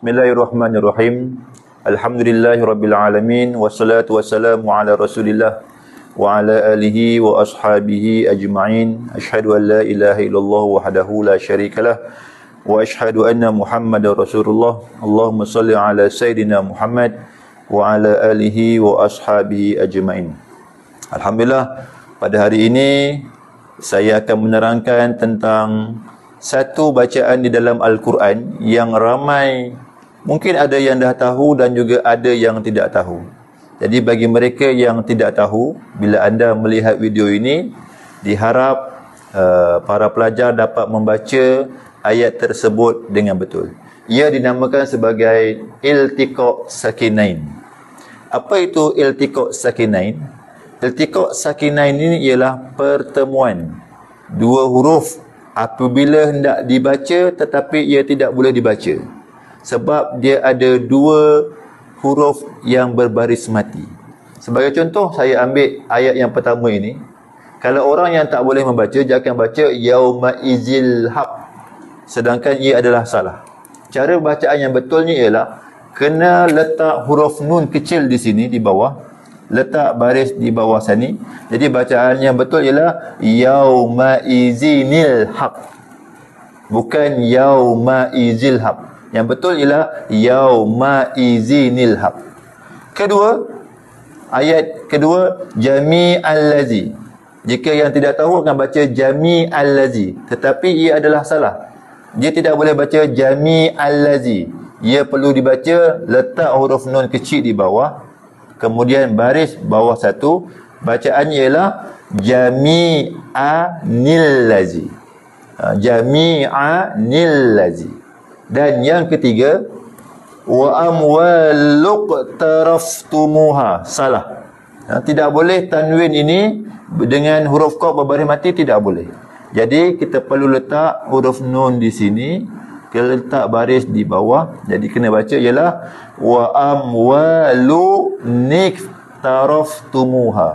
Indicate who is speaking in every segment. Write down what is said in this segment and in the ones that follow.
Speaker 1: Bismillahirrahmanirrahim. Alhamdulillahirabbil alamin wassalatu wassalamu ala Rasulillah wa ala alihi wa ashabihi ajma'in. Asyhadu an la ilaha illallah wahdahu la syarikalah wa asyhadu anna Muhammadar Rasulullah. Allahumma shalli ala sayidina Muhammad wa ala alihi wa ashabihi ajma'in. Alhamdulillah, pada hari ini saya akan menerangkan tentang satu bacaan di dalam Al-Quran yang ramai, mungkin ada yang dah tahu dan juga ada yang tidak tahu. Jadi bagi mereka yang tidak tahu, bila anda melihat video ini, diharap para pelajar dapat membaca ayat tersebut dengan betul. Ia dinamakan sebagai iltiqa' sakinain. Apa itu iltiqa' sakinain? Iltiqa' sakinain ini ialah pertemuan dua huruf apabila hendak dibaca tetapi ia tidak boleh dibaca, sebab dia ada dua huruf yang berbaris mati. Sebagai contoh, saya ambil ayat yang pertama ini. Kalau orang yang tak boleh membaca, dia akan baca yauma izil haq, sedangkan ia adalah salah. Cara bacaan yang betulnya ialah kena letak huruf nun kecil di sini di bawah, letak baris di bawah sini. Jadi bacaan yang betul ialah yauma izinil haq, bukan yauma izil haq. Yang betul ialah yauma izinil haq. Kedua, ayat kedua, jami'al lazi. Jika yang tidak tahu akan baca jami'al lazi, tetapi ia adalah salah. Dia tidak boleh baca jami'al lazi. Ia perlu dibaca letak huruf nun kecil di bawah, kemudian baris bawah satu. Bacaannya ialah jami'anil lazi. Jami'anil lazi. Dan yang ketiga, wa amwaluq taraftumuha. Salah. Tidak boleh tanwin ini dengan huruf qa berbaris mati, tidak boleh. Jadi kita perlu letak huruf nun di sini, kita letak baris di bawah. Jadi kena baca ialah wa amwalu niktaraftumuha.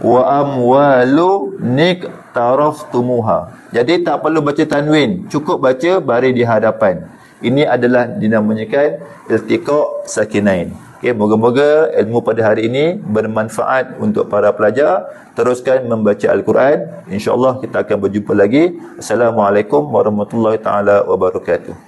Speaker 1: Wa amwalu niktaraftumuha. Jadi tak perlu baca tanwin, cukup baca baris di hadapan. Ini adalah dinamakan iltiqa' sakinain. Okey, moga-moga ilmu pada hari ini bermanfaat untuk para pelajar. Teruskan membaca Al-Quran. InsyaAllah kita akan berjumpa lagi. Assalamualaikum warahmatullahi taala wabarakatuh.